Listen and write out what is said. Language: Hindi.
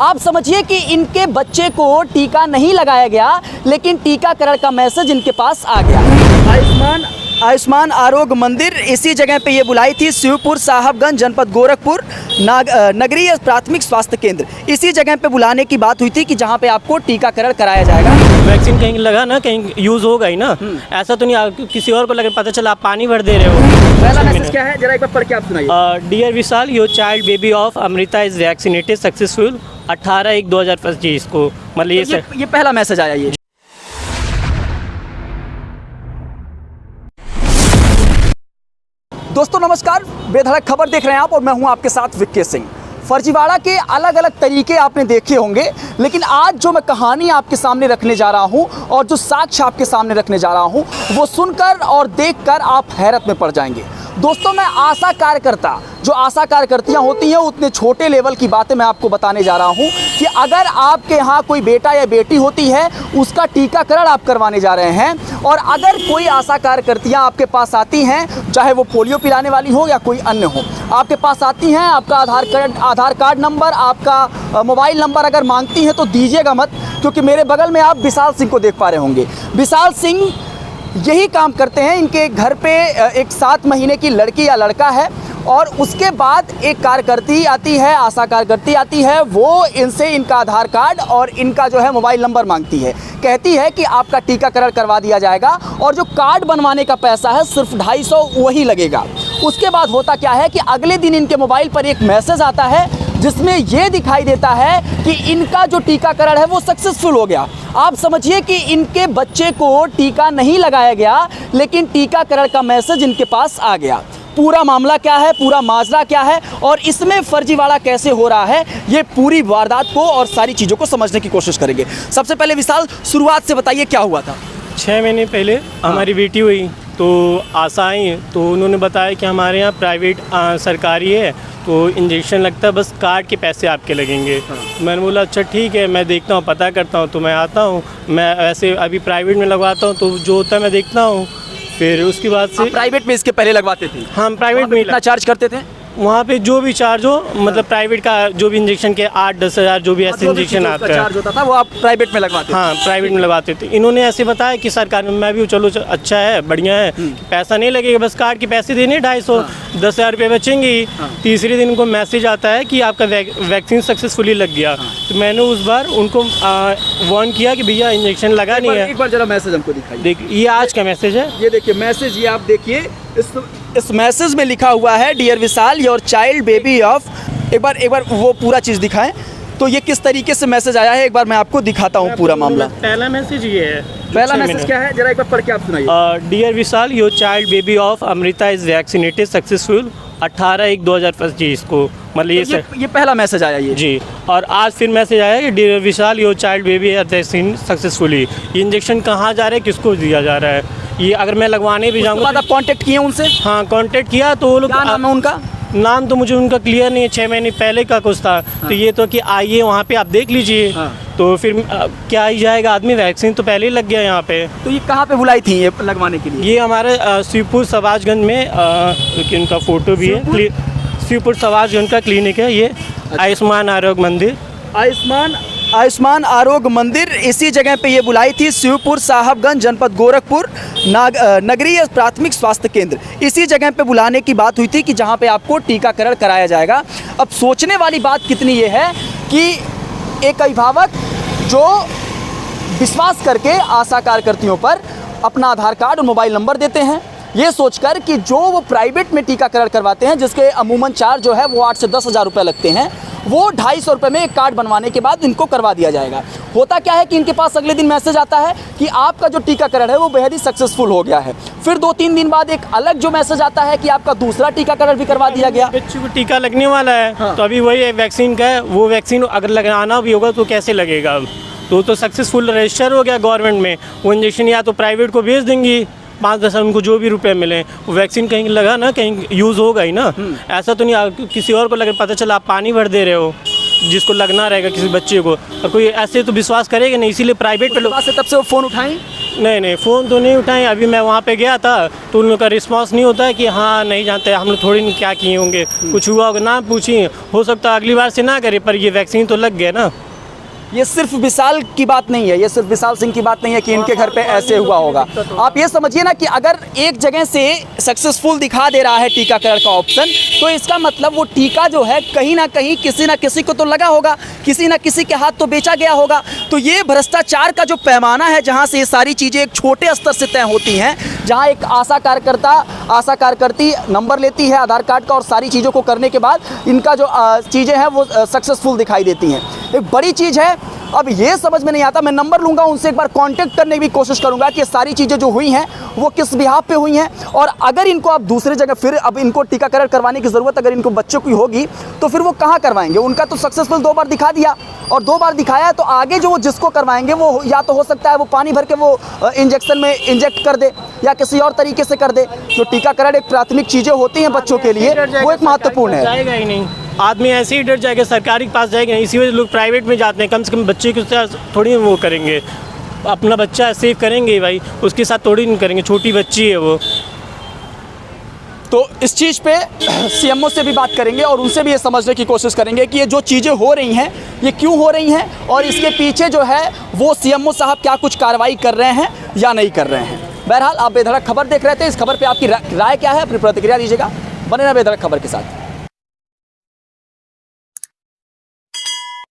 आप समझिए कि इनके बच्चे को टीका नहीं लगाया गया, लेकिन टीकाकरण का मैसेज इनके पास आ गया। आयुष्मान आरोग्य मंदिर इसी जगह पे ये बुलाई थी, शिवपुर साहबगंज जनपद गोरखपुर नगरीय प्राथमिक स्वास्थ्य केंद्र। इसी जगह पे बुलाने की बात हुई थी कि जहाँ पे आपको टीकाकरण कराया जाएगा। वैक्सीन कहीं लगा ना, कहीं यूज़ होगा ही ना, ऐसा तो नहीं किसी और को लगे पता चला आप पानी भर दे रहे हो। पहला मैसेज क्या है, जरा एक बार पढ़ के आप सुनाइए। Dear Vishal, your child baby of Amrita is vaccinated successful 18/1/2025 को, मतलब ये पहला मैसेज आया। ये दोस्तों नमस्कार, बेधड़क खबर देख रहे हैं आप और मैं हूं आपके साथ विक्की सिंह। फर्जीवाड़ा के अलग अलग तरीके आपने देखे होंगे, लेकिन आज जो मैं कहानी आपके सामने रखने जा रहा हूं और जो साक्ष्य आपके सामने रखने जा रहा हूं, वो सुनकर और देखकर आप हैरत में पड़ जाएंगे। दोस्तों, मैं आशा कार्यकर्ता, जो आशा कार्यकर्तियाँ होती हैं, उतने छोटे लेवल की बातें मैं आपको बताने जा रहा हूँ कि अगर आपके यहाँ कोई बेटा या बेटी होती है, उसका टीकाकरण आप करवाने जा रहे हैं, और अगर कोई आशा कार्यकर्तियाँ आपके पास आती हैं, चाहे वो पोलियो पिलाने वाली हो या कोई अन्य हो, आपके पास आती हैं, आपका आधार कार्ड नंबर, आपका मोबाइल नंबर अगर मांगती हैं तो दीजिएगा मत, क्योंकि मेरे बगल में आप विशाल सिंह को देख पा रहे होंगे। विशाल सिंह यही काम करते हैं। इनके घर पे एक 7 महीने की लड़की या लड़का है, और उसके बाद एक कार्यकर्ती आती है, आशा कार्यकर्ती आती है, वो इनसे इनका आधार कार्ड और इनका जो है मोबाइल नंबर मांगती है, कहती है कि आपका टीकाकरण करवा दिया जाएगा, और जो कार्ड बनवाने का पैसा है सिर्फ 250 वही लगेगा। उसके बाद होता क्या है कि अगले दिन इनके मोबाइल पर एक मैसेज आता है जिसमें ये दिखाई देता है कि इनका जो टीकाकरण है वो सक्सेसफुल हो गया। आप समझिए कि इनके बच्चे को टीका नहीं लगाया गया, लेकिन टीकाकरण का मैसेज इनके पास आ गया। पूरा मामला क्या है, पूरा माजरा क्या है, और इसमें फर्जीवाड़ा कैसे हो रहा है, ये पूरी वारदात को और सारी चीज़ों को समझने की कोशिश करेंगे। सबसे पहले विशाल, शुरुआत से बताइए क्या हुआ था। 6 महीने पहले हमारी बेटी हुई तो आशा आई, तो उन्होंने बताया कि हमारे यहाँ प्राइवेट सरकारी है, तो इंजेक्शन लगता है, बस कार्ड के पैसे आपके लगेंगे। मैंने बोला अच्छा ठीक है, मैं देखता हूँ, पता करता हूँ। तो मैं आता हूँ, मैं ऐसे अभी प्राइवेट में लगवाता हूँ, तो जो होता है मैं देखता हूँ। फिर उसके बाद से प्राइवेट में इसके पहले लगवाते थे? हम प्राइवेट में कितना चार्ज करते थे? वहाँ पे जो भी चार्ज हो, मतलब प्राइवेट का जो भी इंजेक्शन के 8-10 हज़ार जो भी ऐसे इंजेक्शन आता है चार्ज होता था, वो आप प्राइवेट में लगवाते थे? हाँ, प्राइवेट में लगवाते थे। इन्होंने ऐसे बताया कि सरकार में, मैं भी चलो अच्छा है, बढ़िया है, पैसा नहीं लगेगा, बस कार्ड के पैसे देने 250, 10,000 रुपये बचेंगे। तीसरे दिन उनको मैसेज आता है कि आपका वैक्सीन सक्सेसफुली लग गया। तो मैंने उस बार उनको वार्न किया कि भैया इंजेक्शन लगा नहीं है। एक बार जरा मैसेज हमको दिखाइए। देखिए, ये आज का मैसेज है। ये देखिए मैसेज, ये आप देखिए, इस मैसेज में लिखा हुआ है dear Vishal, your child baby of. एक बार वो पूरा चीज़ दिखाएं, तो ये किस तरीके से मैसेज आया है एक बार मैं आपको दिखाता हूँ पूरा मामला। पहला मैसेज ये है। पहला मैसेज क्या है, जरा एक बार पढ़ के आप सुनाइए। Dear Vishal, your child baby of Amrita is vaccinated successful 18/1/2025 को, मतलब ये पहला मैसेज आया ये जी। और आज फिर मैसेज आया कि dear Vishal, your child baby are vaccine successfully. ये इंजेक्शन कहाँ जा रहा है, किसको दिया जा रहा है, ये अगर मैं लगवाने भी जाऊँगा। आप कांटेक्ट किए उनसे? हाँ, कांटेक्ट किया, तो वो लोग, क्या नाम है उनका? नाम तो मुझे उनका क्लियर नहीं है, 6 महीने पहले का कुछ था। तो ये तो कि आइए वहाँ पे आप देख लीजिए। तो फिर क्या ही जाएगा आदमी, वैक्सीन तो पहले ही लग गया यहाँ पे। तो ये कहाँ पे बुलाई थी ये लगवाने के लिए? ये हमारे शिवपुर सवाजगंज में, क्योंकि उनका फ़ोटो भी है, शिवपुर सवाजगंज का क्लिनिक है ये। आयुष्मान आरोग्य मंदिर, आयुष्मान आरोग्य मंदिर इसी जगह पे ये बुलाई थी, शिवपुर साहबगंज जनपद गोरखपुर नगरीय प्राथमिक स्वास्थ्य केंद्र। इसी जगह पे बुलाने की बात हुई थी कि जहाँ पे आपको टीकाकरण कराया जाएगा। अब सोचने वाली बात कितनी ये है कि एक अभिभावक जो विश्वास करके आशा कार्यकर्तियों पर अपना आधार कार्ड और मोबाइल नंबर देते हैं, ये सोचकर कि जो वो प्राइवेट में टीकाकरण करवाते हैं, जिसके अमूमन चार्ज जो है वो 8 से 10 हज़ार रुपये लगते हैं, वो 250 रुपये में एक कार्ड बनवाने के बाद इनको करवा दिया जाएगा। होता क्या है कि इनके पास अगले दिन मैसेज आता है कि आपका जो टीकाकरण है वो बेहद ही सक्सेसफुल हो गया है। फिर 2-3 दिन बाद एक अलग जो मैसेज आता है कि आपका दूसरा टीकाकरण भी करवा दिया गया। बच्चे को टीका लगने वाला है। हाँ। तो अभी वही वैक्सीन का है, वो वैक्सीन अगर लगाना भी होगा तो कैसे लगेगा? तो सक्सेसफुल रजिस्टर हो गया गवर्नमेंट में, वो इंजेक्शन या तो प्राइवेट को भेज देंगी, 5-10 उनको जो भी रुपए मिले, वो वैक्सीन कहीं लगा ना, कहीं यूज़ होगा ही ना, ऐसा तो नहीं किसी और को लगे पता चला आप पानी भर दे रहे हो, जिसको लगना रहेगा किसी बच्चे को, और कोई ऐसे तो विश्वास करेगा नहीं, इसीलिए प्राइवेट पे लोग तब से वो फ़ोन उठाएं। नहीं नहीं, फ़ोन तो नहीं उठाए। अभी मैं वहाँ पे गया था तो उन लोगों का रिस्पांस नहीं होता है कि हाँ नहीं जानते, हम लोग थोड़ी क्या किए होंगे, कुछ हुआ होगा ना पूछिए, हो सकता है अगली बार से ना करे, पर ये वैक्सीन तो लग गया ना। ये सिर्फ विशाल की बात नहीं है, ये सिर्फ विशाल सिंह की बात नहीं है कि इनके घर पे ऐसे हुआ होगा। आप ये समझिए ना कि अगर एक जगह से सक्सेसफुल दिखा दे रहा है टीकाकरण का ऑप्शन, तो इसका मतलब वो टीका जो है कहीं ना कहीं किसी ना किसी को तो लगा होगा, किसी ना किसी के हाथ तो बेचा गया होगा। तो ये भ्रष्टाचार का जो पैमाना है, जहाँ से ये सारी चीज़ें एक छोटे स्तर से तय होती हैं, जहाँ एक आशा कार्यकर्ती नंबर लेती है आधार कार्ड का और सारी चीज़ों को करने के बाद इनका जो चीज़ें हैं वो सक्सेसफुल दिखाई देती हैं। एक बड़ी चीज़ है, अब ये समझ में नहीं आता। मैं नंबर लूँगा, उनसे एक बार कांटेक्ट करने की भी कोशिश करूँगा कि ये सारी चीज़ें जो हुई हैं वो किस बिहाफ पे हुई हैं, और अगर इनको अब दूसरी जगह फिर अब इनको टीकाकरण करवाने की ज़रूरत अगर इनको बच्चों की होगी तो फिर वो कहाँ करवाएंगे। उनका तो सक्सेसफुल 2 बार दिखा दिया, और 2 बार दिखाया है, तो आगे जो वो जिसको करवाएंगे वो या तो हो सकता है वो पानी भर के वो इंजेक्शन में इंजेक्ट कर दे या किसी और तरीके से कर दे। जो टीकाकरण एक प्राथमिक चीज़ें होती हैं बच्चों के लिए, वो एक महत्वपूर्ण है। जाएगा ही नहीं, आदमी ऐसे ही डर जाएगा, सरकारी के पास जाएगा नहीं। इसी वजह से लोग प्राइवेट में जाते हैं, कम से कम बच्चे के साथ थोड़ी वो करेंगे, अपना बच्चा सेव करेंगे भाई, उसके साथ थोड़ी नहीं करेंगे, छोटी बच्ची है वो। तो इस चीज़ पे सीएमओ से भी बात करेंगे और उनसे भी ये समझने की कोशिश करेंगे कि ये जो चीज़ें हो रही हैं ये क्यों हो रही हैं, और इसके पीछे जो है वो सीएमओ साहब क्या कुछ कार्रवाई कर रहे हैं या नहीं कर रहे हैं। बहरहाल आप बेधड़क खबर देख रहे थे, इस खबर पे आपकी राय क्या है, अपनी प्रतिक्रिया दीजिएगा। बने रहे बेधड़क खबर के साथ।